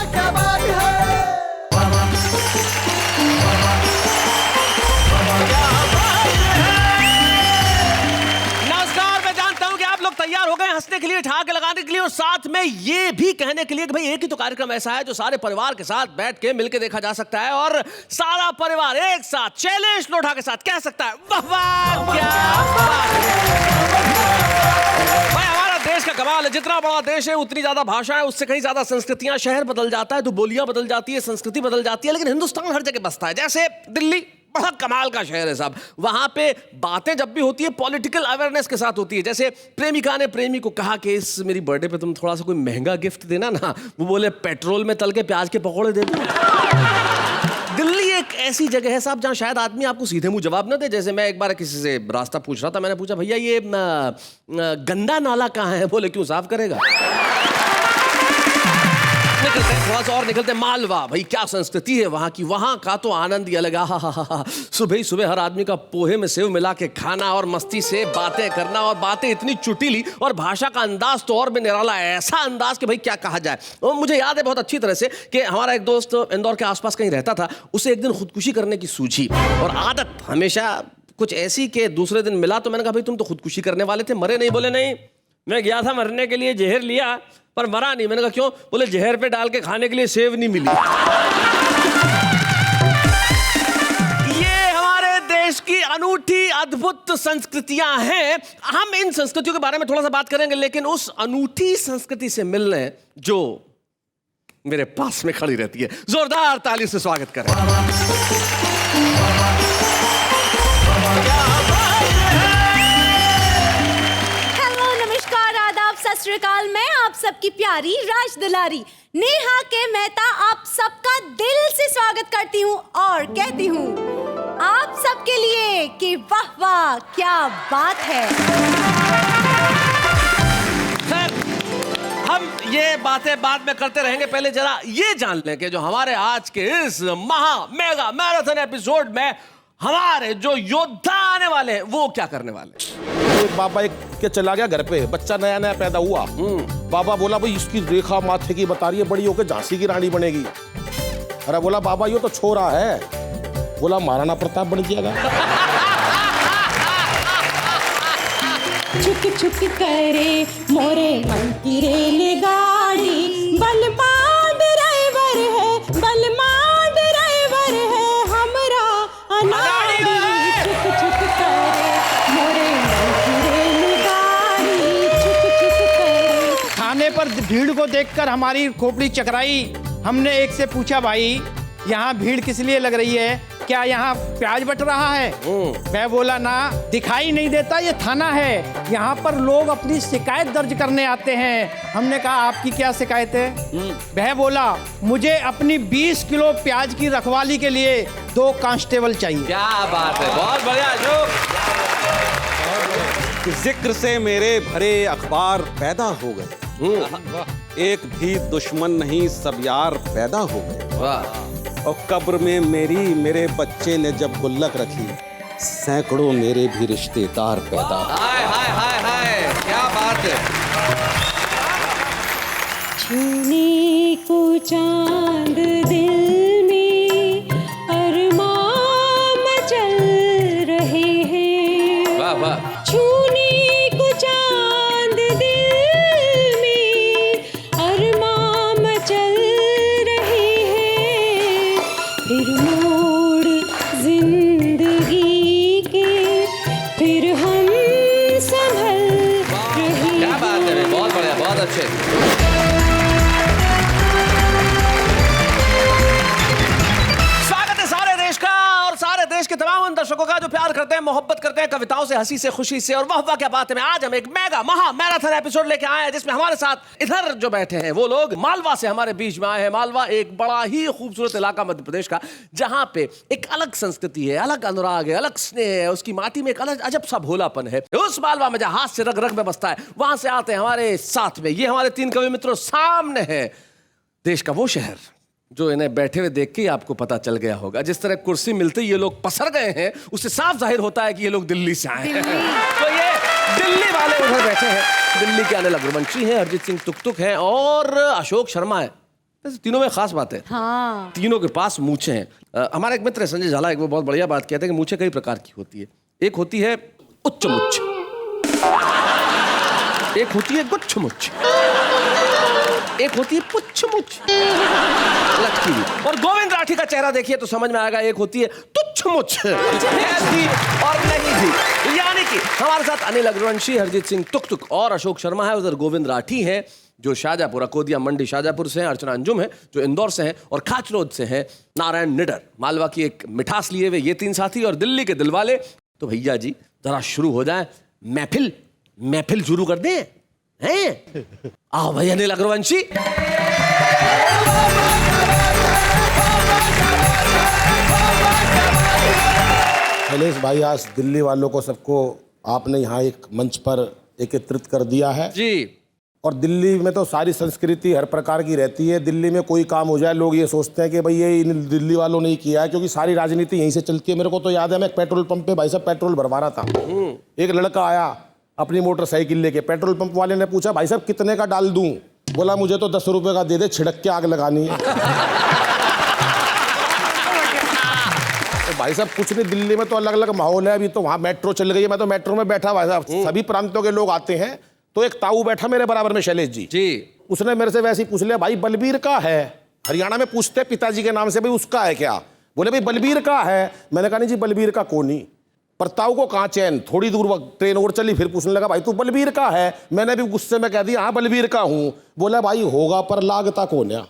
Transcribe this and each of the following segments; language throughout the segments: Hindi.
क्या बात है। नमस्कार, मैं जानता हूं कि आप लोग तैयार हो गए हंसने के लिए, ठहाके लगाने के लिए और साथ में ये भी कहने के लिए कि भाई एक ही तो कार्यक्रम ऐसा है जो सारे परिवार के साथ बैठ के मिलके देखा जा सकता है और सारा परिवार एक साथ शैलेश लोढ़ा के साथ कह सकता है वाह वाह क्या बात है। भाई हमारा देश का कमाल है, जितना बड़ा देश है उतनी ज्यादा भाषा है, उससे कहीं ज्यादा संस्कृतियां, शहर बदल जाता है तो बोलियां बदल जाती है, संस्कृति बदल जाती है, लेकिन हिंदुस्तान हर जगह बसता है। जैसे दिल्ली बड़ा कमाल का शहर है साहब, वहां पे बातें जब भी होती है पॉलिटिकल अवेयरनेस के साथ होती है। जैसे प्रेमिका ने प्रेमी को कहा कि इस मेरी बर्थडे पे तुम थोड़ा सा कोई महंगा गिफ्ट देना ना, वो बोले पेट्रोल में तल के प्याज के पकौड़े दे दो। दिल्ली एक ऐसी जगह है साहब जहां शायद आदमी आपको सीधे मुंह जवाब ना दे। जैसे मैं एक बार किसी से रास्ता पूछ रहा था, मैंने पूछा भैया ये गंदा नाला कहाँ है, बोले क्यों साफ करेगा। निकलते हैं थोड़ा सा और निकलते हैं मालवा। भाई क्या संस्कृति है वहां की, वहां का तो आनंद ही अलग है। सुबह ही सुबह हर आदमी का पोहे में सेव मिला के खाना और मस्ती से बातें करना, और बातें इतनी चुटीली और भाषा का अंदाज तो और भी निराला है, ऐसा अंदाज कि भाई क्या कहा जाए। और मुझे याद है बहुत अच्छी तरह से कि हमारा एक दोस्त इंदौर के आसपास कहीं रहता था, उसे एक दिन खुदकुशी करने की सूझी और आदत हमेशा कुछ ऐसी कि दूसरे दिन मिला तो मैंने कहा भाई तुम तो खुदकुशी करने वाले थे, मरे नहीं? बोले नहीं, मैं गया था मरने के लिए, जहर लिया पर मरा नहीं। मैंने कहा क्यों? बोले जहर पे डाल के खाने के लिए सेव नहीं मिली। ये हमारे देश की अनूठी अद्भुत संस्कृतियां हैं। हम इन संस्कृतियों के बारे में थोड़ा सा बात करेंगे, लेकिन उस अनूठी संस्कृति से मिलने जो मेरे पास में खड़ी रहती है, जोरदार ताली से स्वागत करें। सत श्री अकाल, मैं आप सबकी प्यारी राज दुलारी नेहा के मेहता आप सबका दिल से स्वागत करती हूँ और कहती हूँ आप सबके लिए कि वाह वाह क्या बात है। खैर, हम ये बातें बाद में करते रहेंगे, पहले जरा ये जान लें कि जो हमारे आज के इस महा मेगा मैराथन एपिसोड में हमारे जो योद्धा आने वाले हैं वो क्या करने वाले हैं। बाबा एक के चला गया घर पे, बच्चा नया नया पैदा हुआ। बाबा बोला भाई इसकी रेखा माथे की बता रही है, बड़ी होकर झांसी की रानी बनेगी। अरे बोला बाबा ये तो छोरा है। बोला महाराणा प्रताप बन जाएगा। छुक छुक करे मोरे मन की रेलगाड़ी, बलमा ड्राइवर है, बलमा ड्राइवर है हमरा अनाड़ी। छुक छुक करे मोरे मन की रेलगाड़ी, छुक छुक करे। थाने पर भीड़ को देखकर हमारी खोपड़ी चकराई। हमने एक से पूछा भाई यहाँ भीड़ किस लिए लग रही है, क्या यहाँ प्याज बट रहा है? मैं बोला ना, दिखाई नहीं देता ये थाना है, यहाँ पर लोग अपनी शिकायत दर्ज करने आते हैं। हमने कहा आपकी क्या शिकायत है? वह बोला मुझे अपनी 20 किलो प्याज की रखवाली के लिए 2 कांस्टेबल चाहिए। क्या बात है, बहुत बढ़िया। जिक्र से मेरे भरे अखबार पैदा हो गए, एक भी दुश्मन नहीं सब यार पैदा हो गए। वाह। और कब्र में मेरे बच्चे ने जब गुल्लक रखी, सैकड़ों मेरे भी रिश्तेदार पैदा। हाय हाय हाय हाय, क्या बात है। छूने को चांद दिल में अरमान मचल रहे हैं। वाह वाह। छूने को चांद दिल में अरमान मचल रहे हैं। फिर मोड़ जिंदगी के फिर हम संभल रहे हैं। क्या बात है, बहुत बढ़िया, बहुत अच्छे। देश के तमाम दर्शकों का जो प्यार करते हैं, मोहब्बत करते हैं कविताओं से, हंसी से, खुशी से और वाह वाह क्या बात है। आज हम एक मेगा महा मैराथन एपिसोड लेके आए हैं जिसमें हमारे साथ इधर जो बैठे हैं वो लोग मालवा से हमारे बीच में आए हैं। मालवा एक बड़ा ही खूबसूरत इलाका मध्य प्रदेश का, जहां पे एक अलग संस्कृति है, अलग अनुराग है, अलग स्नेह है, उसकी माटी में एक अलग अजब सा भोलापन है। उस मालवा में जहां हाथ से रग रग में बसता है, वहां से आते हैं हमारे साथ में ये हमारे 3 कवि मित्रों। सामने है देश का वो शहर जो इन्हें बैठे हुए देख के ही आपको पता चल गया होगा। जिस तरह कुर्सी मिलते ही ये लोग पसर गए हैं, उससे साफ जाहिर होता है कि ये लोग दिल्ली से आए हैं। तो ये दिल्ली वाले उधर बैठे हैं। दिल्ली के अनिल अग्रवंशी हैं, अरिजीत सिंह तुक तुक हैं और अशोक शर्मा है। वैसे तीनों में खास बात है, हाँ तीनों के पास मूछें हैं। हमारा एक मित्र है संजय झाला, एक वो बहुत बढ़िया बात कहते हैं कि मूछें कई प्रकार की होती है। एक होती है उच्च मुच्छ, एक होती है गुच्छ मुच्छ, एक होती है पुच्छ मुच्छ लटकी हुई। और गोविंद राठी का चेहरा देखिए तो समझ में आएगा, एक होती है तुच्छ मुच्छ, थी और नहीं थी। यानी कि हमारे साथ अनिल अग्रवंशी, हरजीत सिंह तुक तुक और अशोक शर्मा है। उधर गोविंद राठी है जो शाहजहापुर, अकोदिया मंडी शाहजहापुर से हैं, अर्चना अंजुम है जो इंदौर से हैं, और खाचरोद से हैं नारायण निडर, मालवा की एक मिठास लिए हुए ये तीन साथी, और दिल्ली के दिलवाले। तो भैया जी जरा शुरू हो जाए, महफिल शुरू कर दें हैं? आओ भैया अनिल अग्रवंशी। शैलेश भाई, आज दिल्ली वालों को सबको आपने यहाँ एक मंच पर एकत्रित कर दिया है जी। और दिल्ली में तो सारी संस्कृति हर प्रकार की रहती है। दिल्ली में कोई काम हो जाए लोग ये सोचते हैं कि भाई ये इन दिल्ली वालों ने ही किया है, क्योंकि सारी राजनीति यहीं से चलती है। मेरे को तो याद है, मैं एक पेट्रोल पंप पे भाई साहब पेट्रोल भरवा रहा था, एक लड़का आया अपनी मोटरसाइकिल लेके। पेट्रोल पंप वाले ने पूछा भाई साहब कितने का डाल दूं? बोला मुझे तो 10 रुपए का दे दे, छिड़क के आग लगानी है। तो भाई साहब कुछ नहीं, दिल्ली में तो अलग अलग माहौल है। अभी तो वहाँ मेट्रो चल गई है, मैं तो मेट्रो में बैठा भाई साहब, सभी प्रांतों के लोग आते हैं। तो एक ताऊ बैठा मेरे बराबर में, शैलेश जी, उसने मेरे से वैसे ही पूछ लिया, भाई बलबीर का है? हरियाणा में पूछते पिताजी के नाम से, भाई उसका है क्या? बोले भाई बलबीर का है। मैंने कहा नहीं जी बलबीर का कोनी। पर ताऊ को कहाँ चैन, थोड़ी दूर ट्रेन और चली, फिर पूछने लगा भाई तू बलबीर का है? मैंने भी गुस्से में कह दिया हाँ बलबीर का हूँ। बोला भाई होगा पर लागता कोन्या।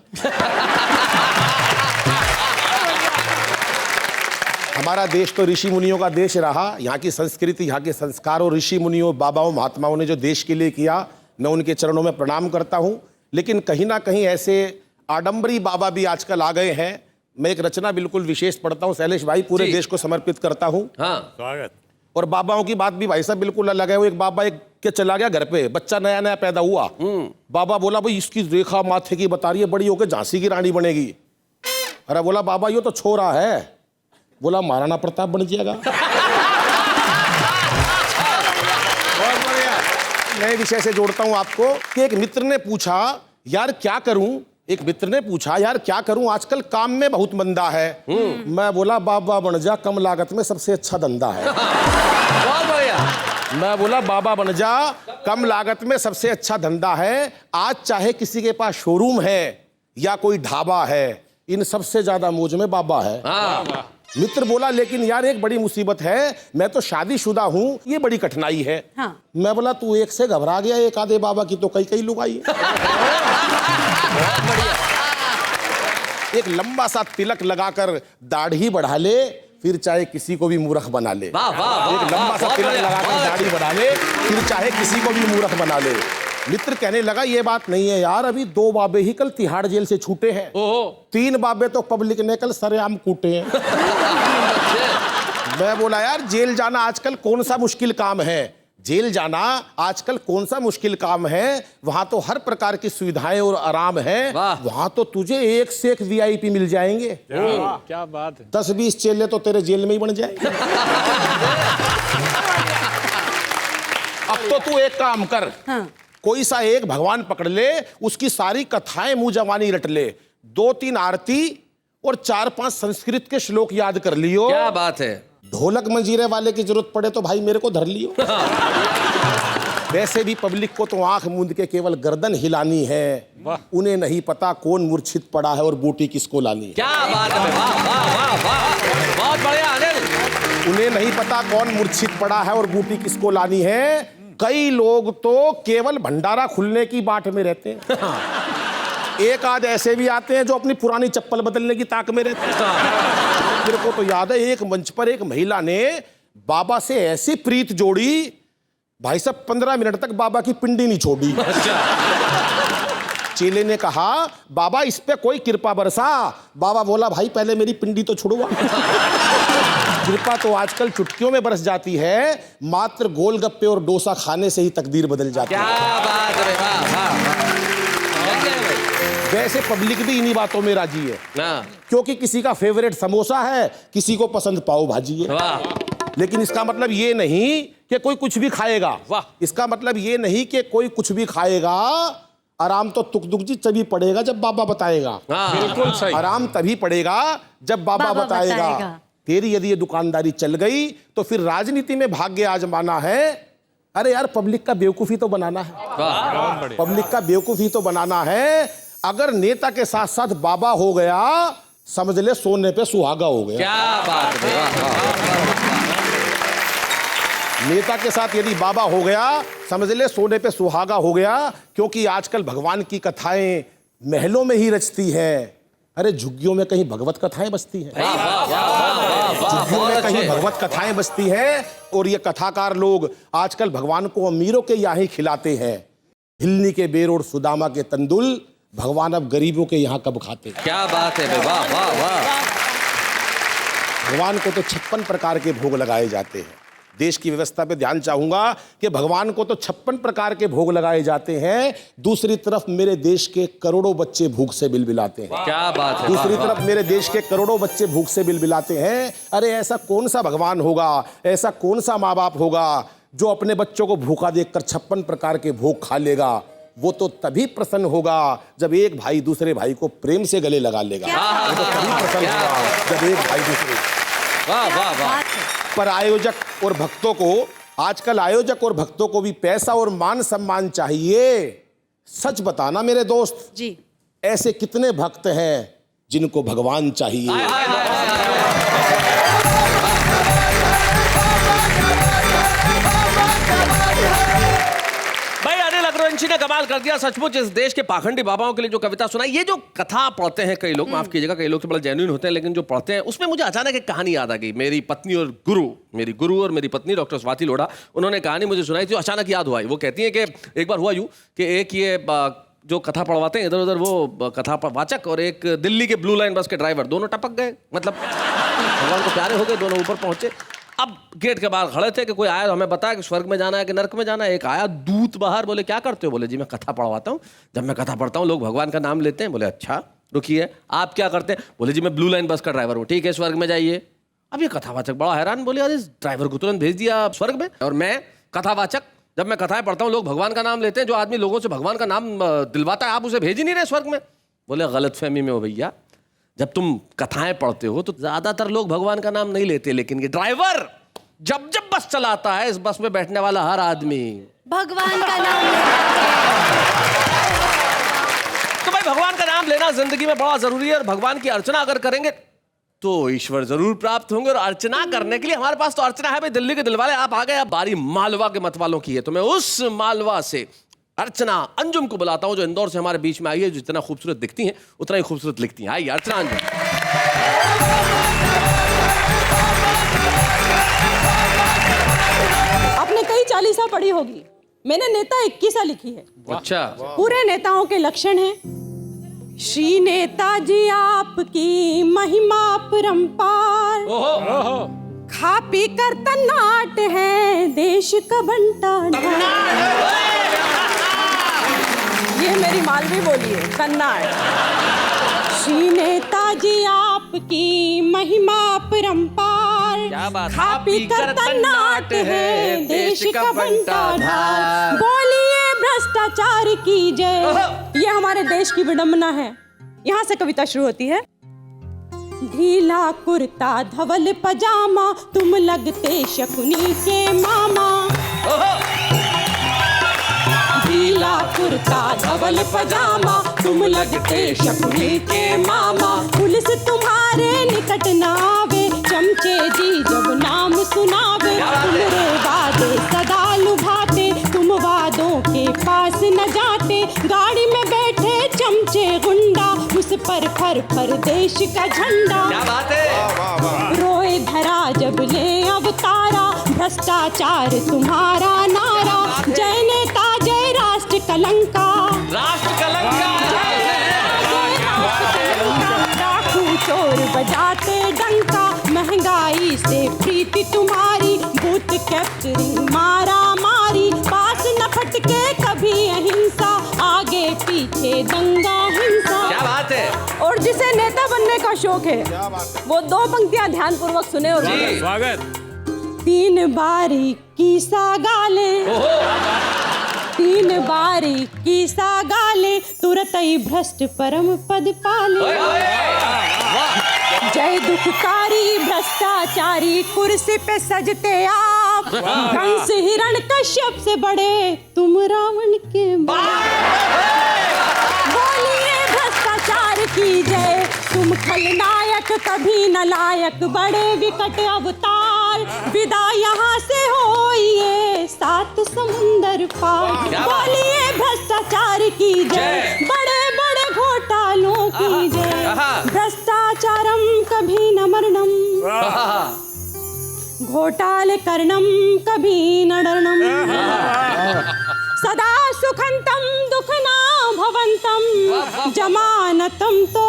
हमारा देश तो ऋषि मुनियों का देश रहा। यहाँ की संस्कृति, यहाँ के संस्कारों, ऋषि मुनियों, बाबाओं, महात्माओं ने जो देश के लिए किया, मैं उनके चरणों में प्रणाम करता हूँ। लेकिन कहीं ना कहीं ऐसे आडंबरी बाबा भी आजकल आ गए हैं। मैं एक रचना बिल्कुल विशेष पढ़ता हूँ शैलेश भाई, पूरे देश को समर्पित करता हूँ। स्वागत। और बाबाओं की बात भी भाई साहब बिल्कुल अलग है। वो एक बाबा एक के चला गया घर पे, बच्चा नया नया पैदा हुआ। बाबा बोला भाई इसकी रेखा माथे की बता रही है, बड़ी होकर झांसी की रानी बनेगी। अरे बोला बाबा ये तो छोरा है। बोला महाराणा प्रताप बन जाएगा। बहुत बढ़िया। नए विषय से जोड़ता हूं आपको कि एक मित्र ने पूछा यार क्या करूं, एक मित्र ने पूछा यार क्या करूं, आजकल काम में बहुत मंदा है। मैं बोला बाबा बन जा, कम लागत में सबसे अच्छा धंधा है। बहुत बढ़िया। मैं बोला बाबा बन जा, कम लागत में सबसे अच्छा धंधा है। आज चाहे किसी के पास शोरूम है या कोई ढाबा है, इन सबसे ज्यादा मौज में बाबा है। मित्र बोला लेकिन यार एक बड़ी मुसीबत है, मैं तो शादीशुदा हूँ, ये बड़ी कठिनाई है। हाँ। मैं बोला तू एक से घबरा गया, एक आधे बाबा की तो कई कई लुगाई है। एक लंबा सा तिलक लगाकर दाढ़ी बढ़ा ले, फिर चाहे किसी को भी मूर्ख बना ले। वाह वाह। एक लंबा सा तिलक लगाकर दाढ़ी बढ़ा ले, फिर चाहे किसी को भी मूर्ख बना ले। मित्र कहने लगा ये बात नहीं है यार, अभी 2 बाबे ही कल तिहाड़ जेल से छूटे हैं, 3 बाबे तो पब्लिक ने कल सरेआम कूटे हैं। मैं बोला यार जेल जाना आजकल कौन सा मुश्किल काम है? जेल जाना आजकल कौन सा मुश्किल काम है? वहां तो हर प्रकार की सुविधाएं और आराम है। वहां तो तुझे एक से एक VIP मिल जाएंगे। क्या बात है। 10-20 चेले तो तेरे जेल में ही बन जाएंगे। अब तो तू एक काम कर, कोई सा एक भगवान पकड़ ले, उसकी सारी कथाएं मुंह जवानी रट ले, 2-3 आरती और 4-5 संस्कृत के श्लोक याद कर लियो। क्या बात है। ढोलक मंजीरे वाले की जरूरत पड़े तो भाई मेरे को धर लियो। वैसे भी पब्लिक को तो आंख मूंद के केवल गर्दन हिलानी है, उन्हें नहीं पता कौन मूर्छित पड़ा है और बूटी किसको लानी है। क्या बात है। वाह वाह वाह वाह, बहुत बढ़िया अनिल। उन्हें नहीं पता कौन मूर्छित पड़ा है और बूटी किसको लानी है। कई लोग तो केवल भंडारा खुलने की बाट में रहते हैं। एक आध ऐसे भी आते हैं जो अपनी पुरानी चप्पल बदलने की ताक में रहते हैं। मेरे को तो याद है एक मंच पर एक महिला ने बाबा से ऐसी प्रीत जोड़ी, भाई साहब 15 मिनट तक बाबा की पिंडी नहीं छोड़ी। चेले ने कहा बाबा इस पे कोई कृपा बरसा। बाबा बोला भाई पहले मेरी पिंडी तो छुड़वा। कृपा तो आजकल चुटकियों में बरस जाती है, मात्र गोलगप्पे और डोसा खाने से ही तकदीर बदल जाती है। क्या बात है। वाह वाह। वैसे पब्लिक भी इन्हीं बातों में राजी है, क्योंकि किसी का फेवरेट समोसा है, किसी को पसंद पाव भाजी है। लेकिन इसका मतलब ये नहीं कि कोई कुछ भी खाएगा। इसका मतलब ये नहीं कि कोई कुछ भी खाएगा, आराम तो तुक जी तभी पड़ेगा जब बाबा बताएगा। बिल्कुल सही। आराम तभी पड़ेगा जब बाबा बताएगा। तेरी यदि ये दुकानदारी चल गई तो फिर राजनीति में भाग्य आजमाना है। अरे यार, पब्लिक का बेवकूफी तो बनाना है, पब्लिक का बेवकूफी तो बनाना है। अगर नेता के साथ साथ बाबा हो गया, समझ ले सोने पे सुहागा हो गया। क्या बात है। नेता के साथ यदि बाबा हो गया, समझ ले सोने पे सुहागा हो गया। क्योंकि आजकल भगवान की कथाएं महलों में ही रचती हैं। अरे झुग्गियों में कहीं भगवत कथाएं बसती हैं, झुग्गियों में कहीं भगवत कथाएं बसती हैं। और ये कथाकार लोग आजकल भगवान को अमीरों के यहाँ ही खिलाते हैं। हिलनी के बेर और सुदामा के तंदुल भगवान अब गरीबों के यहाँ कब खाते हैं। क्या बात है, वाह वाह वाह। भगवान को तो 56 प्रकार के भोग लगाए जाते हैं। देश की व्यवस्था पे ध्यान चाहूंगा कि भगवान को तो 56 प्रकार के भोग लगाए जाते हैं। दूसरी तरफ मेरे देश के करोड़ों बच्चे भूख से बिलबिलाते हैं। क्या बात है। दूसरी तरफ मेरे देश के करोड़ों बच्चे भूख से बिलबिलाते हैं। अरे ऐसा कौन सा भगवान होगा, ऐसा कौन सा माँ बाप होगा जो अपने बच्चों को भूखा देखकर 56 प्रकार के भोग खा लेगा। वो तो तभी प्रसन्न होगा जब एक भाई दूसरे भाई को प्रेम से गले लगा लेगा। वो तो तभी प्रसन्न होगा जब एक भाई दूसरे। वाह वाह वाह। पर आयोजक और भक्तों को, आजकल आयोजक और भक्तों को भी पैसा और मान सम्मान चाहिए। सच बताना मेरे दोस्त जी, ऐसे कितने भक्त हैं जिनको भगवान चाहिए। भाई अनिल अग्रवंशी ने कमाल कर दिया सचमुच। इस देश के पाखंडी बाबाओं के लिए जो कविता सुनाई, ये जो कथा पढ़ते हैं कई लोग, माफ कीजिएगा, कई लोग तो बड़ा जेन्युइन होते हैं, लेकिन जो पढ़ते हैं उसमें मुझे अचानक एक कहानी याद आ गई। मेरी पत्नी और गुरु और मेरी पत्नी डॉक्टर स्वाति लोढ़ा, उन्होंने कहानी मुझे सुनाई थी, अचानक याद हुआ। वो कहती है कि एक बार हुआ यूं कि एक ये जो कथा पढ़वाते हैं इधर उधर, वो कथा वाचक और एक दिल्ली के ब्लू लाइन बस के ड्राइवर, दोनों टपक गए। मतलब भगवान को प्यारे हो गए, दोनों ऊपर पहुंचे। अब गेट के बाहर खड़े थे कि कोई आया, हमें बताया कि स्वर्ग में जाना है कि नरक में जाना है। एक आया दूत बाहर, बोले क्या करते हो? बोले जी मैं कथा पढ़वाता हूँ। जब मैं कथा पढ़ता हूँ लोग भगवान का नाम लेते हैं। बोले अच्छा रुकिए, आप क्या करते हैं? बोले जी मैं ब्लू लाइन बस का ड्राइवर हूँ। ठीक है, स्वर्ग में जाइए। अब ये कथावाचक बड़ा हैरान, बोले अरे ड्राइवर को तुरंत भेज दिया स्वर्ग में, और मैं कथावाचक, जब मैं कथाएं पढ़ता हूँ लोग भगवान का नाम लेते हैं, जो आदमी लोगों से भगवान का नाम दिलवाता है, आप उसे भेज ही नहीं रहे स्वर्ग में। बोले गलतफहमी में हो भैया, जब तुम कथाएं पढ़ते हो तो ज्यादातर लोग भगवान का नाम नहीं लेते, लेकिन ये ड्राइवर जब जब बस चलाता है, इस बस में बैठने वाला हर आदमी भगवान का नाम लेता तो भाई भगवान का नाम लेना जिंदगी में बड़ा जरूरी है। और भगवान की अर्चना अगर करेंगे तो ईश्वर जरूर प्राप्त होंगे। और अर्चना करने के लिए हमारे पास तो अर्चना है भाई, दिल्ली के दिलवाले आप आ गए। अब बारी मालवा के मतवालों की है, तो मैं उस मालवा से अर्चना अंजुम को बुलाता हूं, जो इंदौर से हमारे बीच में आई है, जो जितना खूबसूरत दिखती हैं उतना ही खूबसूरत लिखती हैं। आइए अर्चना अंजुम। आपने कई चालीसा पढ़ी होगी, मैंने नेता 21 लिखी है। अच्छा, पूरे नेताओं के लक्षण हैं। श्री नेताजी आपकी महिमा परंपार, खा पी कर तन्नाट है देश का बंटा। ये मेरी मालवी बोली है, तन्नाट। श्री नेताजी आपकी महिमा परंपार, क्या बात। खा पी कर तन्नाट है देश का बंटा ढाल। बोलिए भ्रष्टाचार की जय, ये हमारे देश की विडंबना है। यहाँ से कविता शुरू होती है। ढीला कुर्ता धवल पजामा, तुम लगते शकुनी के मामा। ढीला कुर्ता धवल पजामा, तुम लगते शकुनी के मामा। पुलिस तुम्हारे निकट न आवे, चमचे जी जब नाम सुनावे। तुम्हारे वादे सदा लुभाते, तुम वादों के पास न जाते। गाड़ी में बैठे चमचे गुंडा, उस पर फर फर देश का झंडा। क्या बात है। रोए धरा जब ले अवतारा, भ्रष्टाचार तुम्हारा नारा। जय नेता जय राष्ट्र कलंका, राष्ट्र कलंका। डाकू चोर बजाते डंका, महंगाई से प्रीति तुम्हारी। बूथ कैप्चरिंग मारा मारी, पास न फटके कभी अहिंसा। आगे पीछे दंगा हिंसा। क्या बात है। और जिसे नेता बनने का शौक है वो दो पंक्तियां ध्यान पूर्वक सुने और स्वागत। 3 बारी की सा गाले, तीन बारी की सा गाले तुरत ही भ्रष्ट परम पद पाले। जय दुखकारी भ्रष्टाचारी कुर्सी पे सजते आप, कंस हिरण कश्यप से बड़े तुम रावण के बोलिए भ्रष्टाचार की जय, तुम खलनायक कभी न लायक बड़े विकट अवतार, विदा यहाँ से होइए सात समुंदर पार। बोलिए भ्रष्टाचार की जय, बड़े बड़े घोटालों की जय, भ्रष्टाचारम कभी न मरणम, घोटाले करणम कभी न डरणम, सदा सुखंतम दुख ना भवंतम, जमानतम तो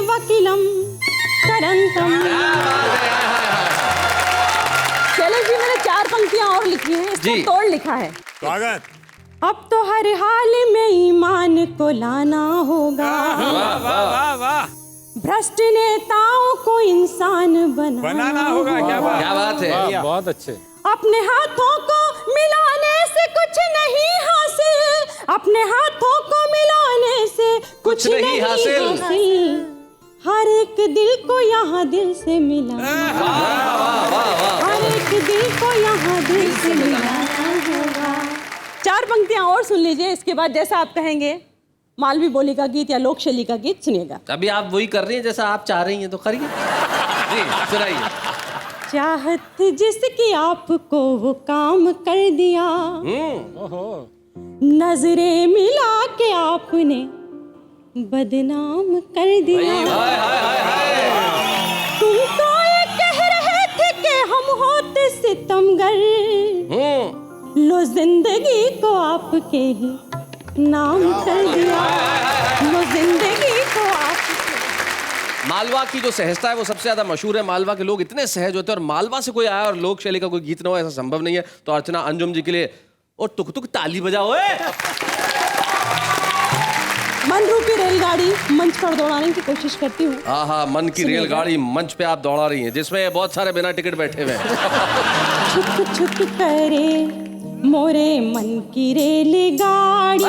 वकीलम करंतम। शैलेश जी, मैंने 4 पंक्तियां और लिखी हैं, इसको तोड़ लिखा है। स्वागत। अब तो हर हाल में ईमान को लाना होगा, वाह वाह, भ्रष्ट नेताओं को इंसान बनाना होगा। क्या बात है, बहुत अच्छे। अपने हाथों को मिलाने से कुछ नहीं हासिल, अपने हाथों को मिलाने से कुछ नहीं हासिल, हर एक दिल को यहाँ दिल से मिलाना, हर एक दिल को यहाँ दिल से मिलाना होगा। 4 पंक्तियां और सुन लीजिए, इसके बाद जैसा आप कहेंगे मालवी बोली का गीत या लोक शैली का गीत सुनिएगा। अभी आप वही कर रही हैं जैसा आप चाह रही हैं, तो करिए जी, सुनाइए। चाहत जिसकी आपको वो काम कर दिया, नजरें मिला के आपने बदनाम कर दिया। तुम तो ये कह रहे थे कि हम होते सितमगर, लो जिंदगी को आपके ही नाम कर दिया, लो जिंदगी को आपके। मालवा की जो सहजता है वो सबसे ज्यादा मशहूर है। मालवा के लोग इतने सहज होते हैं, और मालवा से कोई आया और लोक शैली का कोई गीत ना हो, ऐसा संभव नहीं है। तो अर्चना अंजुम जी के लिए और तुक तुक ताली बजाओ। मन रूपी रेलगाड़ी मंच पर दौड़ाने की कोशिश करती हूँ। हाँ, मन की रेलगाड़ी मंच पे आप दौड़ा रही हैं, जिसमें बहुत सारे बिना टिकट बैठे हुए हैं। छुक छुक करे मोरे मन की रेलगाड़ी,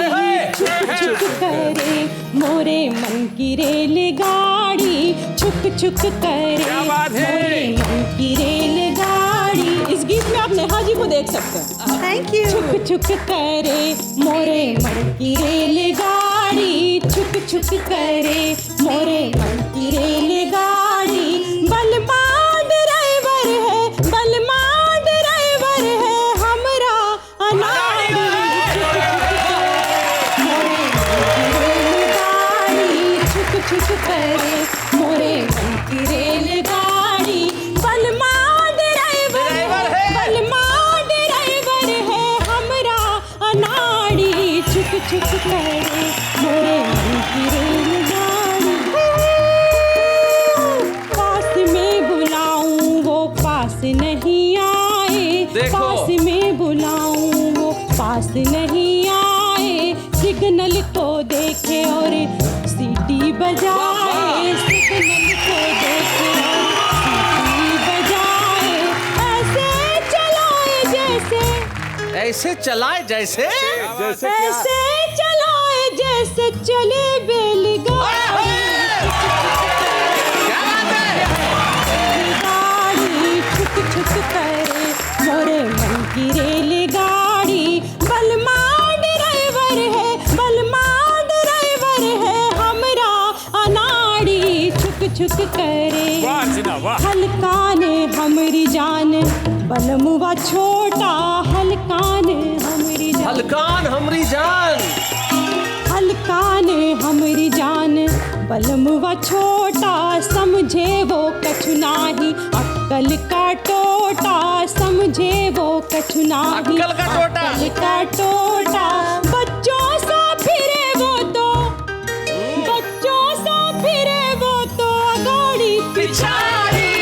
छुक छुक करे मोरे मन की रेलगाड़ी, छुक छुक करे मोरे मन की रेलगाड़ी। इस गीत में आप नेहा जी को देख सकते हैं। Thank you. छुक छुक करे मोरे मन की रेलगाड़ी, छुक छुक करे मोरे मन की रेलगाड़ी, बलमा ड्राइवर है, बलमा ड्राइवर है हमरा अनाड़ी, छुक छुक करे मोरे मन की रेलगाड़ी, बलमा ड्राइवर है, बलमा ड्राइवर है हमरा अनाड़ी, छुक छुक करे मोरे मन की रेलगाड़ी। पास में बुलाऊं वो पास नहीं आए, पास में बुलाऊं वो पास नहीं आए, सिग्नल को देखे और सीटी बजाए, सिग्नल को देखे और सीटी बजाए, ऐसे चलाए जैसे, ऐसे चलाए जैसे, ऐसे चलाए जैसे चले बैलगाड़ी, छुक छुक करे मोरे मन की रेलगाड़ी, बलमा ड्राइवर है, बलमा ड्राइवर है हमरा अनाड़ी, छुक छुक करे हलकाने हमरी जान, बलमुआ छोटा हलकान हमरी जान, हलकान हमरी जान, हलकान हमरी जान, बलमुआ छोटा समझे वो कछु नाही, अक्कल का टोटा समझे वो कछु नाही, अक्कल का टोटा, अक्कल का टोटा, बच्चों सा फिरे वो तो, बच्चों सा फिरे वो तो गाड़ी पिछाड़ी,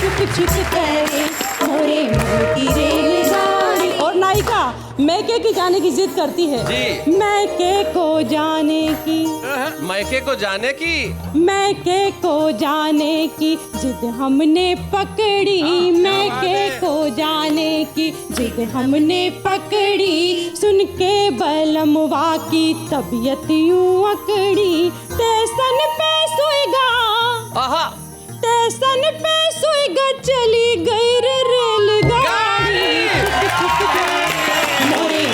छुक छुक करे मोरे मन की रेलगाड़ी। और नायिका मैके की जाने की जिद करती है, मैके को जाने की, मैके को जाने की मैके को जाने की जिद हमने पकड़ी, मैके को जाने की जिद हमने पकड़ी, सुन के बलमवा की तबीयत यूं अकड़ी, स्टेशन पे सुईगा, आहा स्टेशन पे सुईगा, चली गई रे रेलगाड़ी, छुक छुक मोरे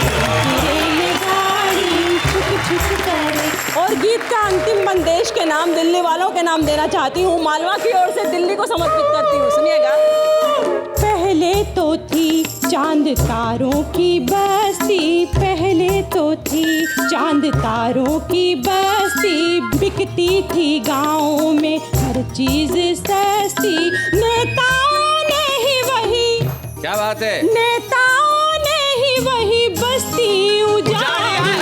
रेलगाड़ी, छुक छुक करे। और गीत का अंतिम बंदेश के नाम दिल्ली वालों के नाम देना चाहती हूँ, मालवा की ओर से दिल्ली को समर्पित करती हूँ, सुनिएगा। पहले तो थी चांद तारों की बस्ती, पहले तो थी चांद तारों की बस्ती, बिकती थी गाँव में हर चीज सस्ती, नेताओं ने ही वही, क्या बात है, नेताओं ने ही वही बस्ती उजाड़ी,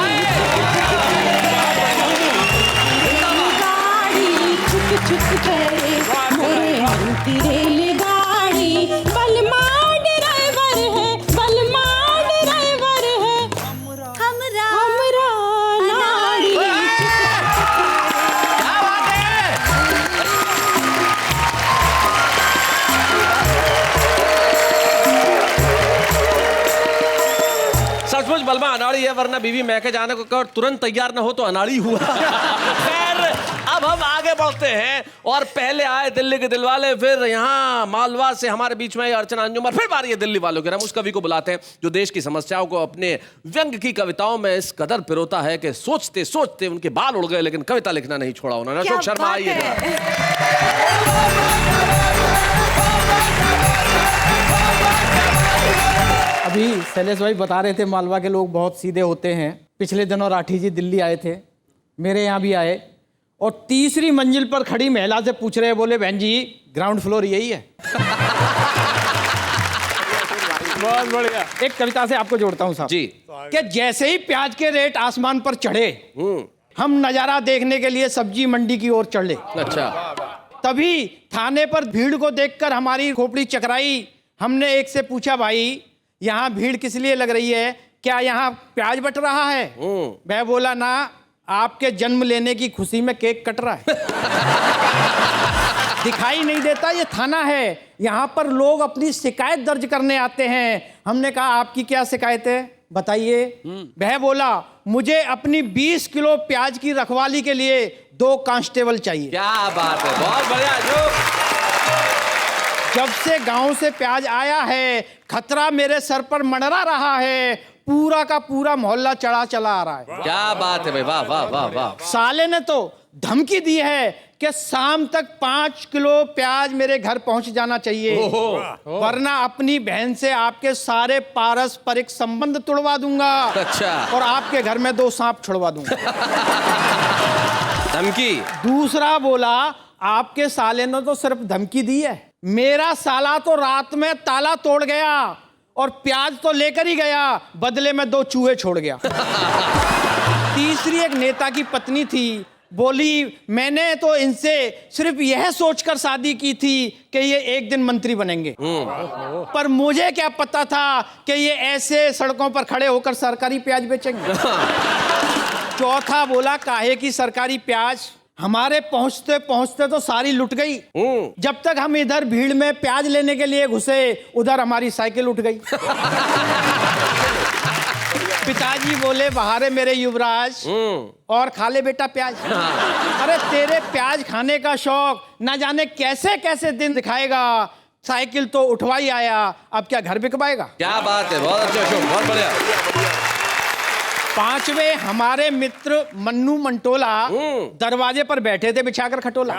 छुक छुक करे मोरे अंती रेलगाड़ी, बलमा ड्राइवर है, बलमा ड्राइवर है, हमरा हमरा नाड़ी। सचमुच बलमा अनाड़ी है, वरना बीवी मैके जाने को कहो तुरंत तैयार न हो तो अनाड़ी हुआ। खैर अब हम आगे बढ़ते हैं और पहले आए दिल्ली के दिलवाले, फिर यहाँ मालवा से हमारे बीच में अर्चना अंजुम, फिर बारी है दिल्ली वालों के। हम उस कवि को बुलाते हैं जो देश की समस्याओं को अपने व्यंग की कविताओं में इस कदर पिरोता है कि सोचते सोचते उनके बाल उड़ गए लेकिन कविता लिखना नहीं छोड़ा उन्होंने। अशोक शर्मा आइए। अभी शैलेश भाई बता रहे थे मालवा के लोग बहुत सीधे होते हैं। पिछले दिनों राठी जी दिल्ली आए थे, मेरे यहाँ भी आए, और तीसरी मंजिल पर खड़ी महिला से पूछ रहे, बोले बहन जी ग्राउंड फ्लोर यही है? बहुत बढ़िया। एक कविता से आपको जोड़ता हूँ साहब जी। कि जैसे ही प्याज के रेट आसमान पर चढ़े, हम नजारा देखने के लिए सब्जी मंडी की ओर चढ़े। अच्छा। तभी थाने पर भीड़ को देखकर हमारी खोपड़ी चकराई। हमने एक से पूछा, भाई यहाँ भीड़ किस लिए लग रही है, क्या यहाँ प्याज बट रहा है? मैं बोला ना, आपके जन्म लेने की खुशी में केक कट रहा है। दिखाई नहीं देता ये थाना है, यहाँ पर लोग अपनी शिकायत दर्ज करने आते हैं। हमने कहा आपकी क्या शिकायत है बताइए। वह बोला मुझे अपनी 20 किलो प्याज की रखवाली के लिए 2 कांस्टेबल चाहिए। क्या बात है, बहुत बढ़िया। जो जब से गांव से प्याज आया है, खतरा मेरे सर पर मंडरा रहा है, पूरा का पूरा मोहल्ला चढ़ा चला आ रहा है। क्या बात है भाई, वाह वाह वाह वाह। साले ने तो धमकी दी है कि शाम तक 5 किलो प्याज मेरे घर पहुंच जाना चाहिए, वरना अपनी बहन से आपके सारे पारस्परिक संबंध तोड़वा दूंगा। अच्छा। और आपके घर में 2 सांप छुड़वा दूंगा। धमकी। दूसरा बोला आपके साले ने तो सिर्फ धमकी दी है, मेरा साला तो रात में ताला तोड़ गया और प्याज तो लेकर ही गया, बदले में 2 चूहे छोड़ गया। तीसरी एक नेता की पत्नी थी, बोली मैंने तो इनसे सिर्फ यह सोचकर शादी की थी कि ये एक दिन मंत्री बनेंगे, पर मुझे क्या पता था कि ये ऐसे सड़कों पर खड़े होकर सरकारी प्याज बेचेंगे। चौथा बोला काहे की सरकारी प्याज, हमारे पहुंचते पहुंचते तो सारी लुट गई। जब तक हम इधर भीड़ में प्याज लेने के लिए घुसे, उधर हमारी साइकिल उठ गई। पिताजी बोले बहारे मेरे युवराज, और खा ले बेटा प्याज। अरे तेरे प्याज खाने का शौक ना जाने कैसे कैसे दिन दिखाएगा, साइकिल तो उठवाई आया, अब क्या घर बिकवाएगा। क्या बात है, बहुत अच्छा अशोक, बहुत बढ़िया। 5वें हमारे मित्र मन्नू मंटोला दरवाजे पर बैठे थे बिछाकर खटोला।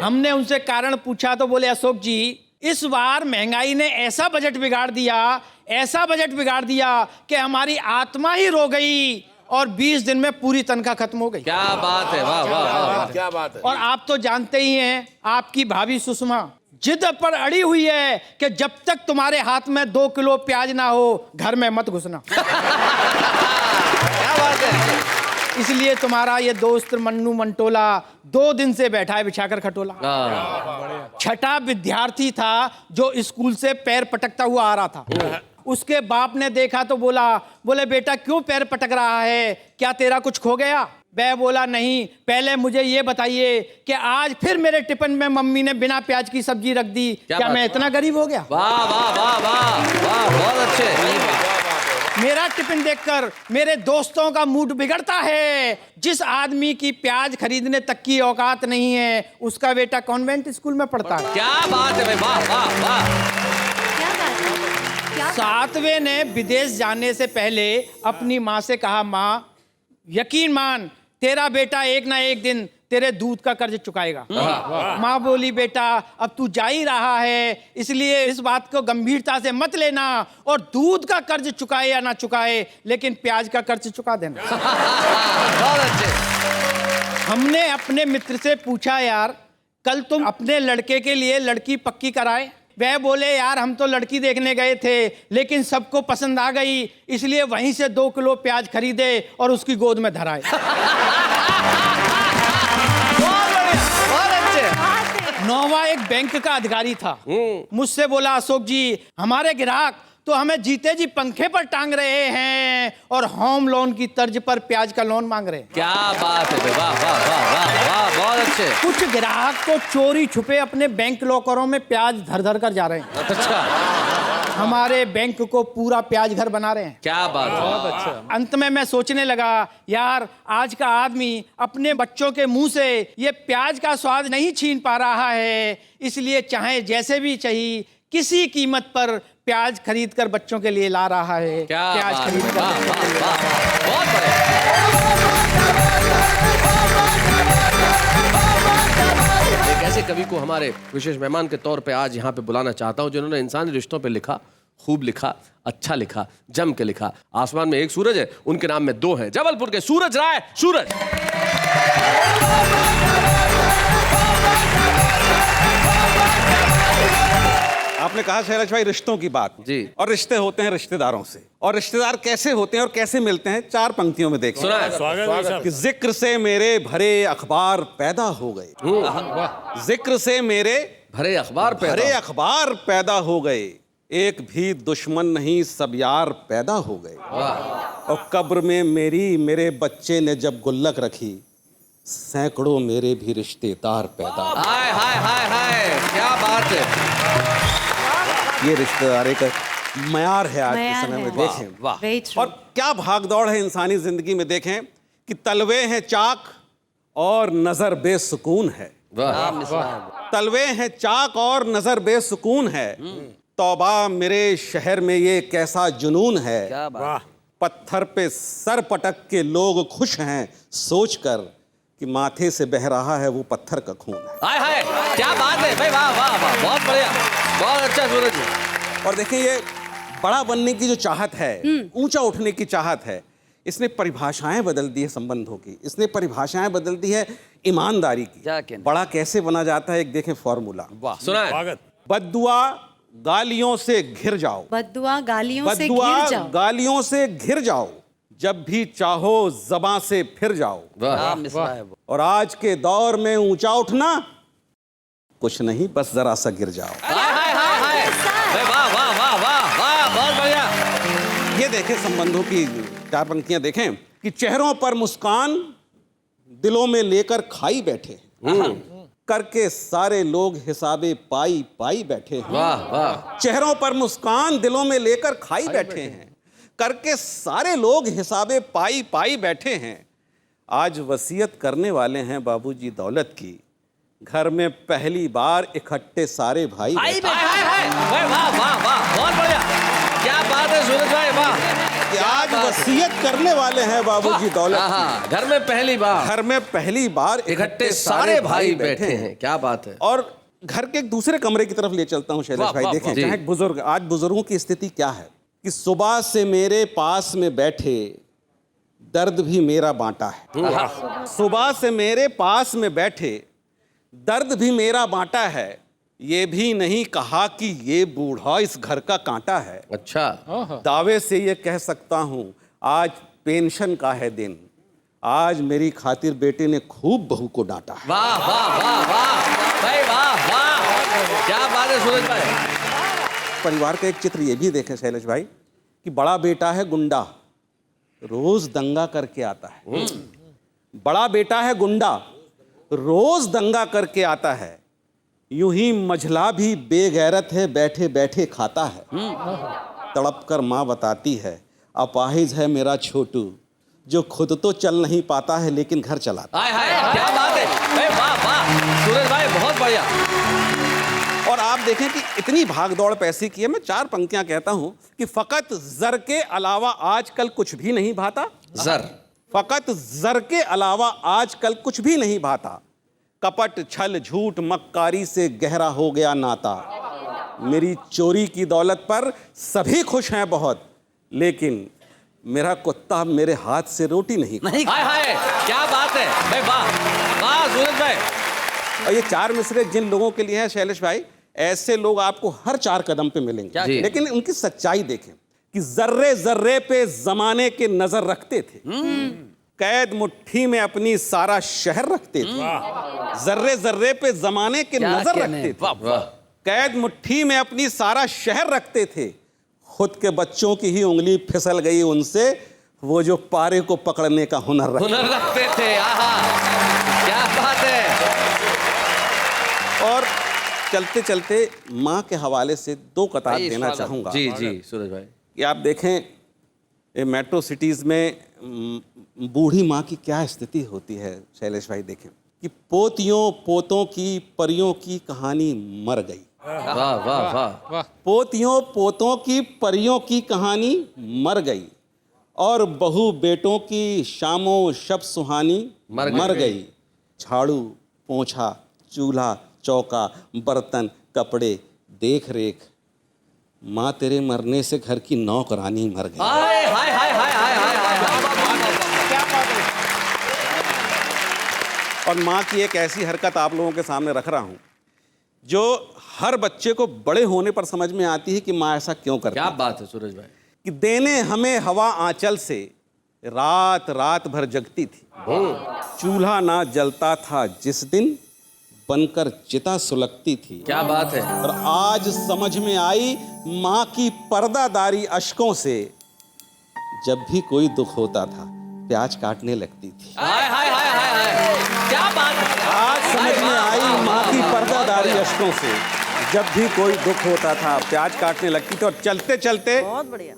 हमने उनसे कारण पूछा तो बोले अशोक जी इस बार महंगाई ने ऐसा बजट बिगाड़ दिया, ऐसा बजट बिगाड़ दिया कि हमारी आत्मा ही रो गई और 20 दिन में पूरी तनख्वाह खत्म हो गई। क्या बात है, वाह वाह वाह, क्या बात है। और आप तो जानते ही हैं आपकी भाभी सुषमा जिद पर अड़ी हुई है कि जब तक तुम्हारे हाथ में 2 किलो प्याज ना हो घर में मत घुसना। क्या बात है। इसलिए तुम्हारा ये दोस्त मन्नू मंटोला 2 दिन से बैठा है बिछाकर खटोला। छठा विद्यार्थी था जो स्कूल से पैर पटकता हुआ आ रहा था। उसके बाप ने देखा तो बोले बेटा क्यों पैर पटक रहा है, क्या तेरा कुछ खो गया? मैं बोला नहीं, पहले मुझे ये बताइए कि आज फिर मेरे टिफिन में मम्मी ने बिना प्याज की सब्जी रख दी, क्या मैं इतना गरीब हो गया? वाह वाह वाह वाह वाह, बहुत अच्छे। मेरा टिफिन देखकर मेरे दोस्तों का मूड बिगड़ता है। जिस आदमी की प्याज खरीदने तक की औकात नहीं है, उसका बेटा कॉन्वेंट स्कूल में पढ़ता है। क्या बात है भाई, वाह वाह वाह। क्या बात है, क्या बात? सातवें ने विदेश जाने से पहले अपनी माँ से कहा, माँ यकीन मान तेरा बेटा एक ना एक दिन तेरे दूध का कर्ज चुकाएगा। माँ बोली, बेटा अब तू जा ही रहा है, इसलिए इस बात को गंभीरता से मत लेना, और दूध का कर्ज चुकाए या ना चुकाए लेकिन प्याज का कर्ज चुका देना। बहुत अच्छे। हमने अपने मित्र से पूछा, यार कल तुम अपने लड़के के लिए लड़की पक्की कराए? वह बोले, यार हम तो लड़की देखने गए थे लेकिन सबको पसंद आ गई, इसलिए वहीं से 2 किलो प्याज खरीदे और उसकी गोद में धराए। नौवा एक बैंक का अधिकारी था, मुझसे बोला, अशोक जी हमारे ग्राहक तो हमें जीते जी पंखे पर टांग रहे हैं और होम लोन की तर्ज पर प्याज का लोन मांग रहे हैं। क्या बात है, वाह वाह वाह वाह वाह, बहुत अच्छे। कुछ ग्राहक तो चोरी छुपे अपने बैंक लॉकरों में प्याज धर धर कर जा रहे हैं। अच्छा, हमारे बैंक को पूरा प्याज घर बना रहे हैं। क्या बात है, बहुत अच्छा। अंत में मैं सोचने लगा, यार आज का आदमी अपने बच्चों के मुंह से ये प्याज का स्वाद नहीं छीन पा रहा है, इसलिए चाहे जैसे भी चाहिए किसी कीमत पर प्याज खरीद कर बच्चों के लिए ला रहा है। क्या प्याज बात खरीद है, कर वाह वाह वाह, बहुत बढ़िया। एक ऐसे कवि को हमारे विशेष मेहमान के तौर पे आज यहाँ पे बुलाना चाहता हूँ, जिन्होंने इंसानी रिश्तों पे लिखा, खूब लिखा, अच्छा लिखा, जम के लिखा। आसमान में एक सूरज है, उनके नाम में 2 हैं, जबलपुर के सूरज राय। सूरज, आपने कहा शैलेश भाई रिश्तों की बात जी। और रिश्ते होते हैं रिश्तेदारों से, और रिश्तेदार कैसे होते हैं और कैसे मिलते हैं 4 पंक्तियों में देखिए। सुना है? कि जिक्र से मेरे भरे अखबार पैदा हो गए, जिक्र से मेरे भरे अखबार पे भरे अखबार पैदा हो गए, एक भी दुश्मन नहीं सब यार पैदा हो गए, और कब्र में मेरे बच्चे ने जब गुल्लक रखी, सैकड़ों मेरे भी रिश्तेदार पैदा। हाय हाय हाय हाय, क्या बात है। ये रिश्तेदार एक मयार है आज के मयार समय है। में, देखें। वाह। Very true. और क्या भागदौड़ है इंसानी जिंदगी में, देखें कि तलवे हैं चाक और नजर बेसुकून है, वाह, तलवे हैं चाक और नजर बेसुकून है, तौबा मेरे शहर में ये कैसा जुनून है, क्या बात। पत्थर पे सर पटक के लोग खुश हैं सोचकर कि माथे से बह रहा है वो पत्थर का खून है। हाय हाय, क्या बात है भाई, वाह वाह वाह, बहुत बढ़िया, बहुत अच्छा सूरज जी। और देखिए ये बड़ा बनने की जो चाहत है, ऊंचा उठने की चाहत है, इसने परिभाषाएं बदल दी है संबंधों की, इसने परिभाषाएं बदल दी है ईमानदारी की। बड़ा कैसे बना जाता है, एक देखें फॉर्मूला। वाह, सुना है? बद्दुआ गालियों से घिर जाओ, बद्दुआ गालियों से बद्दुआ घिर जाओ, गालियों से घिर जाओ, जब भी चाहो ज़बां से फिर जाओ, वाह, और आज के दौर में ऊंचा उठना कुछ नहीं, बस जरा सा गिर जाओ। हाय हाय हाय हाय, भाई वाह वाह वाह वाह वाह, बहुत बढ़िया। ये देखें संबंधों की 4 पंक्तियां देखें कि चेहरों पर मुस्कान दिलों में लेकर खाई बैठे, करके सारे लोग हिसाबे पाई पाई बैठे हैं। वाह वाह, चेहरों पर मुस्कान दिलों में लेकर खाई बैठे हैं, करके सारे लोग हिसाबे पाई पाई बैठे हैं। आज वसीयत करने वाले हैं बाबूजी दौलत की, घर में पहली बार इकट्ठे सारे भाई हाय बैठे। हाय हाय, भाई वाह वाह वाह, बहुत बढ़िया, क्या बात है सूरज भाई, वाह। कि आज वसीयत करने वाले हैं बाबूजी दौलत की, हाँ, घर में पहली बार घर में पहली बार इकट्ठे सारे भाई बैठे हैं, क्या बात है। और घर के एक दूसरे कमरे की तरफ ले चलता हूं शैलेश वाह, भाई, वाह, देखें वाह। चाहे बुजुर्ग, आज बुजुर्गों की स्थिति क्या है कि सुबह से मेरे पास में बैठे दर्द भी मेरा बांटा है, सुबह से मेरे पास में बैठे दर्द भी मेरा बांटा है, ये भी नहीं कहा कि ये बूढ़ा इस घर का कांटा है। अच्छा, दावे से ये कह सकता हूं आज पेंशन का है दिन, आज मेरी खातिर बेटे ने खूब बहू को डांटा है। वाह वाह वाह वाह, भाई वाह वाह, क्या बात है सूरज भाई। परिवार का एक चित्र ये भी देखें शैलेश भाई कि बड़ा बेटा है गुंडा, रोज दंगा करके आता है, बड़ा बेटा है गुंडा, रोज दंगा करके आता है। यूं ही मझला भी बेगैरत है, बैठे बैठे खाता है। तड़प कर माँ बताती है, अपाहिज है मेरा छोटू, जो खुद तो चल नहीं पाता है लेकिन घर चलाता। हाय हाय, क्या बात है, वाह वाह सूरज भाई, बहुत बढ़िया। और आप देखें कि इतनी भागदौड़ पैसे की है। मैं 4 पंक्तियां कहता हूं कि फकत जर के अलावा आजकल कुछ भी नहीं भाता। जर, फकत जर के अलावा आजकल कुछ भी नहीं भाता। कपट छल झूठ मक्कारी से गहरा हो गया नाता। मेरी चोरी की दौलत पर सभी खुश हैं बहुत, लेकिन मेरा कुत्ता मेरे हाथ से रोटी नहीं खाता। हाय हाय, क्या बात है भाई, वाह वाह सूरज भाई। और ये 4 मिसरे जिन लोगों के लिए है शैलेश भाई, ऐसे लोग आपको हर 4 कदम पे मिलेंगे, जी। लेकिन उनकी सच्चाई देखें कि जर्रे जर्रे पे जमाने के नजर रखते थे। कैद मुट्ठी में अपनी सारा शहर रखते थे। जर्रे जर्रे पे जमाने के नजर रखते थे। कैद मुट्ठी में अपनी सारा शहर रखते थे। खुद के बच्चों की ही उंगली फिसल गई उनसे, वो जो पारे को पकड़ने का हुनर रखते थे। आहा, क्या बात है। और चलते चलते माँ के हवाले से 2 कतार देना चाहूंगा। जी जी सूरज भाई, कि आप देखें ये मेट्रो सिटीज में बूढ़ी माँ की क्या स्थिति होती है शैलेश भाई। देखें कि पोतियों पोतों की परियों की कहानी मर गई। वाह वाह वाह। पोतियों पोतों की परियों की कहानी मर गई, और बहू बेटों की शामों शब सुहानी मर गई। झाड़ू पोंछा चूल्हा चौका बर्तन कपड़े देख रेख, माँ तेरे मरने से घर की नौकरानी मर गई। हाय हाय हाय हाय हाय हाय हाय, क्या बात है। और माँ की एक ऐसी हरकत आप लोगों के सामने रख रहा हूं जो हर बच्चे को बड़े होने पर समझ में आती है कि माँ ऐसा क्यों करती है। क्या बात है सूरज भाई। कि देने हमें हवा आंचल से, रात रात भर जगती थी। चूल्हा ना जलता था जिस दिन, बनकर चिता सुलगती थी। क्या बात है। और आज समझ में आई माँ की पर्दादारी अश्कों से, जब भी कोई दुख होता था प्याज काटने लगती थी। हाय हाय हाय हाय हाय, क्या बात है। आज समझ में आई माँ की पर्दादारी अश्कों से, जब भी कोई दुख होता था प्याज काटने लगती थी। और चलते चलते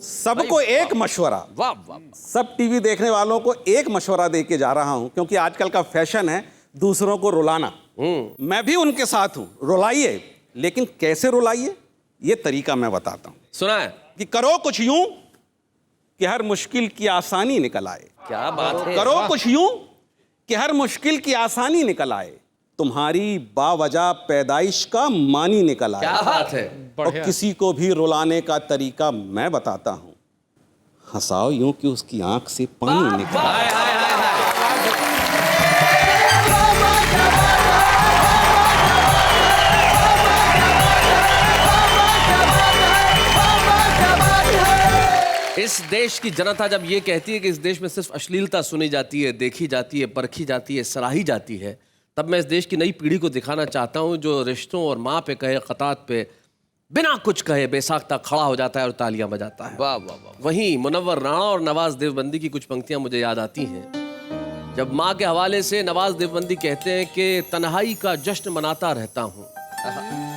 सबको एक मशवरा, वाह वाह। सब टीवी देखने वालों को एक मशवरा दे के जा रहा हूं, क्योंकि आजकल का फैशन है दूसरों को रुलाना। मैं भी उनके साथ हूं, रुलाइए, लेकिन कैसे रुलाइए ये तरीका मैं बताता हूं। सुना है। कि करो कुछ यूं कि हर मुश्किल की आसानी निकल आए। क्या बात है। करो कुछ यूं कि हर मुश्किल की आसानी निकल आए। तुम्हारी बावजह पैदाइश का मानी निकल आए। क्या बात है। और किसी को भी रुलाने का तरीका मैं बताता हूं, हंसाओ यूं कि उसकी आंख से पानी निकले। हाय हाय हाय हाय। इस देश की जनता जब ये कहती है कि इस देश में सिर्फ अश्लीलता सुनी जाती है, देखी जाती है, परखी जाती है, सराही जाती है, तब मैं इस देश की नई पीढ़ी को दिखाना चाहता हूं जो रिश्तों और माँ पे कहे क़तात पे बिना कुछ कहे बेसाख्ता खड़ा हो जाता है और तालियां बजाता है। वाह वाह वाह। वहीं मुनव्वर राणा और नवाज देवबंदी की कुछ पंक्तियां मुझे याद आती हैं। जब माँ के हवाले से नवाज देवबंदी कहते हैं कि तन्हाई का जश्न मनाता रहता हूँ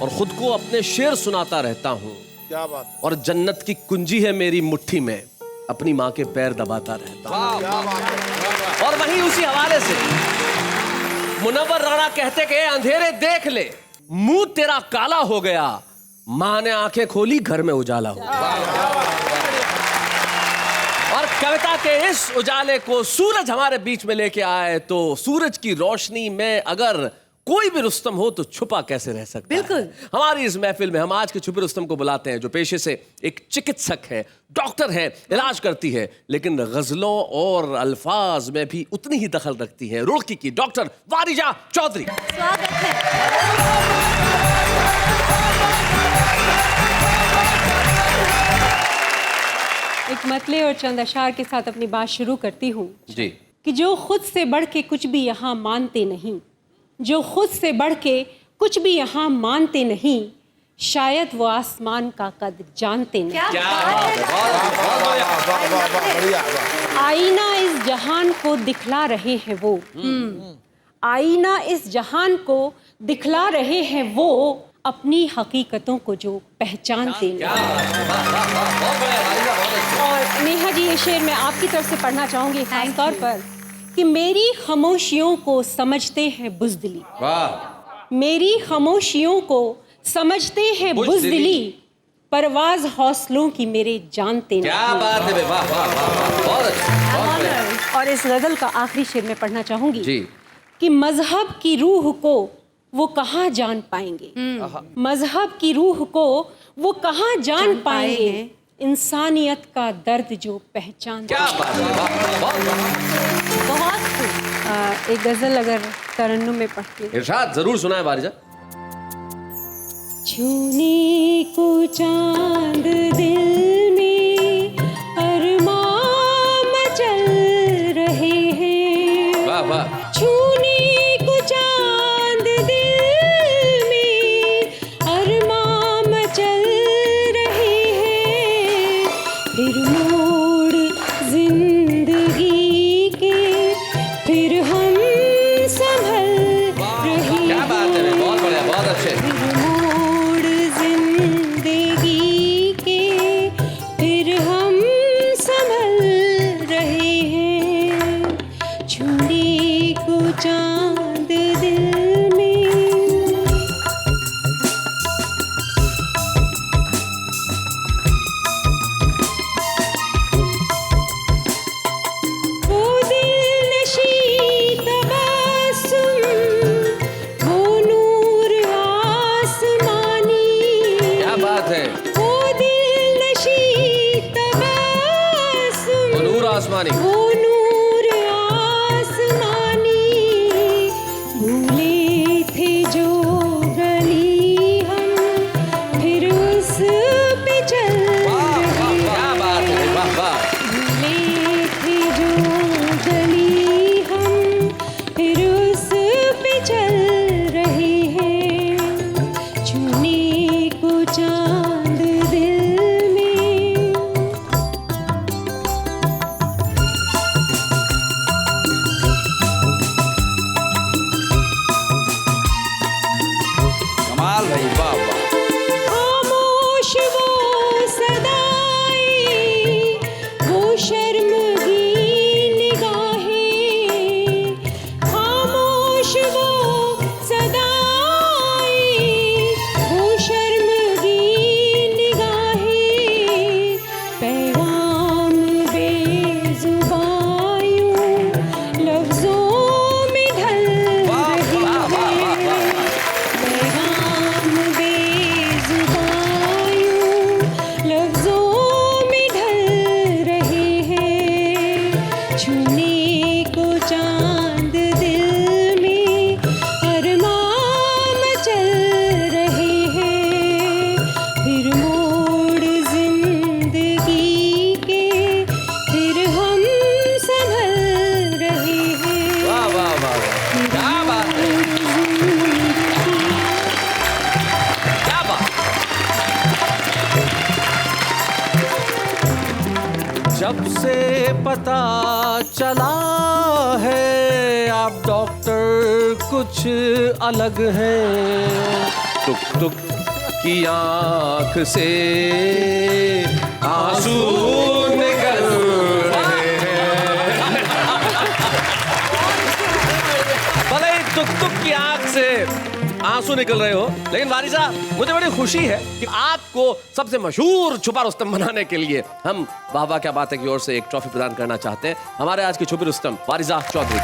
और खुद को अपने शेर सुनाता रहता हूँ, क्या बात। और जन्नत की कुंजी है मेरी मुट्ठी में, अपनी माँ के पैर दबाता रहता हूँ। और वहीं उसी हवाले से मुनव्वर राणा कहते कि अंधेरे देख ले, मुंह तेरा काला हो गया, माँ ने आंखें खोली घर में उजाला हो गया। और कविता के इस उजाले को सूरज हमारे बीच में लेके आए तो सूरज की रोशनी में अगर कोई भी रुस्तम हो तो छुपा कैसे रह सकता है। बिल्कुल। हमारी इस महफिल में हम आज के छुपे रुस्तम को बुलाते हैं जो पेशे से एक चिकित्सक है, डॉक्टर है, इलाज करती है, लेकिन गजलों और अल्फाज में भी उतनी ही दखल रखती है। रुड़की की डॉक्टर वारिजा चौधरी। स्वागत है। एक मतले और चंद अशार के साथ अपनी बात शुरू करती हूँ जी। कि जो खुद से बढ़ के कुछ भी यहाँ मानते नहीं, जो खुद से बढ़ के कुछ भी यहाँ मानते नहीं, शायद वो आसमान का कद्र जानते नहीं। क्या बात है। बढ़िया। आईना इस जहान को दिखला रहे हैं वो, आईना इस जहान को दिखला रहे हैं वो, अपनी हकीकतों को जो पहचानते नहीं। और नेहा जी, ये शेर मैं आपकी तरफ से पढ़ना चाहूंगी खास तौर पर कि मेरी खामोशियों को समझते हैं बुज़दिली, मेरी खामोशियों को समझते हैं बुज़दिली, परवाज हौसलों की मेरे जानते नहीं। क्या बात है, वाह वाह वाह, बहुत अच्छा। और इस गजल का आखिरी शेर मैं पढ़ना चाहूंगी जी। कि मजहब की रूह को वो कहाँ जान पाएंगे, मजहब की रूह को वो कहाँ जान पाएंगे, इंसानियत का दर्द जो पहचान। क्या बात है, वाह, बहुत खूब। एक गजल अगर तरन्नुम में पढ़ती हूँ। इरशाद जरूर सुनाए बारिजा। छूने को चांद दिल में अरमान मचल रहे हैं, वाह वाह। छूने को चांद दिल में अरमान मचल रहे हैं, फिर मोड़ जिंदगी के फिर हम संभल रहे हैं। क्या बात है, बहुत बढ़िया, बहुत अच्छे। चांद दिल में वो दिल नशी तबस्सुम, वो नूर आसमानी। क्या बात है, वो दिल नशी तबस्सुम, वो नूर आसमानी, वो नूर आसमानी, भूले थे जो गली हम फिर उस पे चल रहे। क्या बात है, वाह वाह। भूले थे जो गली हम फिर उस पे चल रहे हैं, छूने को चांद दिल में। कमाल भाई, वाह वाह। खामोश वो सदाएं, वो शर्मगीन निगाहें, खामोश वो सदाएं, वो शर्मगीन निगाहें, पैगाम बेजुबां यूं लफ्जों में ढल रहे हैं, पैगाम बेजुबां यूं लफ्जों में ढल रहे हैं, छूने को चांद दिल में अरमान मचल रहे हैं, फिर मोड़ जिंदगी के फिर हम संभल रहे हैं। वाह वाह वाह वाह, क्या बात है, क्या बात। जब से पता चला है आप डॉक्टर कुछ अलग हैं, टुक टुक की आंख से आंसू निकल रहे हैं। भले ही टुक टुक की आंख से आंसू निकल रहे हो, लेकिन वारी साहब, मुझे बड़ी खुशी है कि आपको सबसे मशहूर छुपा रुस्तम बनाने के लिए हम वाह वाह क्या बात है की ओर से एक ट्रॉफी प्रदान करना चाहते हैं हमारे आज के छुपी रुस्तम वारिजा चौधरी।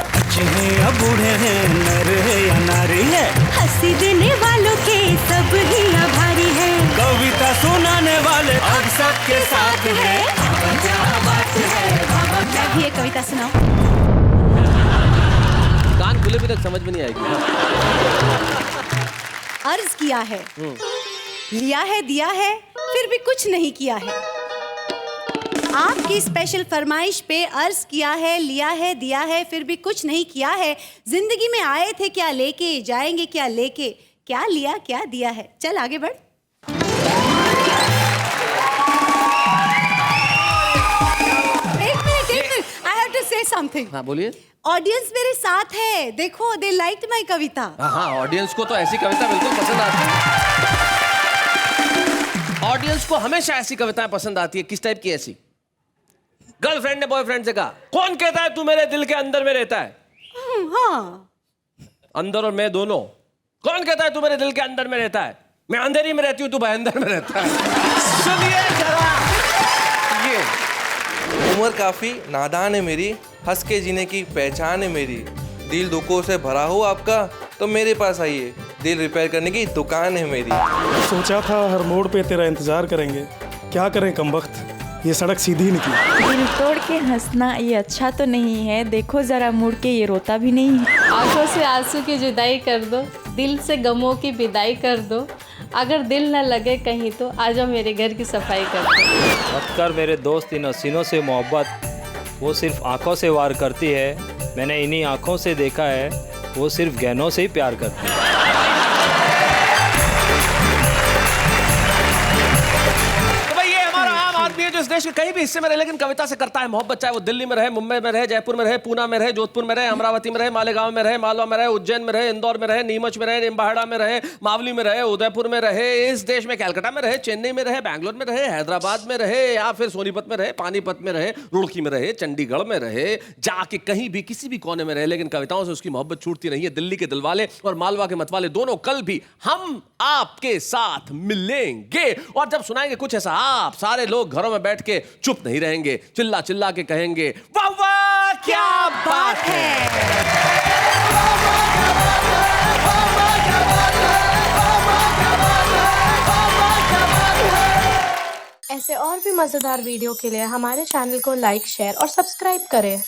या बूढ़े हैं, नर है या नारी है, हंसी देने वालों के सब ही आभारी है, कविता सुनाने वाले अब सबके साथ है। क्या भी है कविता सुनाओ। कान खुले भी तक समझ में नहीं आएगी। अर्ज किया है, लिया है, दिया है, फिर भी कुछ नहीं किया है। आपकी स्पेशल फरमाइश पे अर्ज किया है, लिया है, दिया है, फिर भी कुछ नहीं किया है। जिंदगी में आए थे क्या लेके, जाएंगे क्या लेके, क्या लिया क्या दिया है। चल आगे बढ़। एक minute, I have to say something. हाँ बोलिए। ऑडियंस मेरे साथ है, देखो दे लाइक्ड माय कविता। हाँ, ऑडियंस को तो ऐसी कविता बिल्कुल पसंद आती है। ऑडियंस को हमेशा ऐसी कविताएं पसंद आती है। किस टाइप की ऐसी? गर्लफ्रेंड ने बॉयफ्रेंड से कहा, कौन कहता है तू मेरे दिल के अंदर में रहता है? हाँ, अंदर और मैं दोनों। कौन कहता है तू मेरे दिल के अंदर में रहता है? मैं अंधेरी में रहती हूँ, तू अंदर में रहता है। सुनिए जरा ये। उम्र काफी नादान है मेरी, हंस के जीने की पहचान है मेरी। दिल दुखों से भरा हो आपका तो मेरे पास आइए, दिल रिपेयर करने की दुकान है मेरी। सोचा था हर मोड़ पे तेरा इंतजार करेंगे, क्या करें कमबख्त, ये सड़क सीधी निकली। दिल तोड़ के हंसना ये अच्छा तो नहीं है, देखो जरा मुड़ के ये रोता भी नहीं है। आंखों से आंसू की जुदाई कर दो, दिल से गमों की विदाई कर दो। अगर दिल न लगे कहीं तो आजा मेरे घर की सफाई कर दो। मत कर मेरे दोस्त इन हसीनों से मोहब्बत, वो सिर्फ आंखों से वार करती है। मैंने इन्हीं आंखों से देखा है, वो सिर्फ गहनों से ही प्यार करती है। जो इस देश के कहीं भी हिस्से में रहे लेकिन कविता से करता है मोहब्बत, चाहे वो दिल्ली में रहे, मुंबई में रहे, जयपुर में रहे, पूना में रहे, जोधपुर में रहे, अमरावती में रहे, मालेगांव में रहे, मालवा में रहे, उज्जैन में रहे, इंदौर में रहे, नीमच में रहे, निम्बाहेड़ा में रहे, मावली में रहे, उदयपुर में रहे, इस देश में कलकत्ता में रहे, चेन्नई में रहे, बैंगलोर में रहे, हैदराबाद में रहे, या फिर सोनीपत में रहे, पानीपत में रहे, रुड़की में रहे, चंडीगढ़ में रहे, जाके कहीं भी किसी भी कोने में रहे, लेकिन कविताओं से उसकी मोहब्बत छूटती नहीं है। दिल्ली के दिलवाले और मालवा के मतवाले दोनों कल भी हम आपके साथ मिलेंगे, और जब सुनाएंगे कुछ ऐसा आप सारे लोग घरों में बैठ के चुप नहीं रहेंगे, चिल्ला चिल्ला के कहेंगे वाह वाह क्या बात है। ऐसे और भी मजेदार वीडियो के लिए हमारे चैनल को लाइक, शेयर और सब्सक्राइब करें।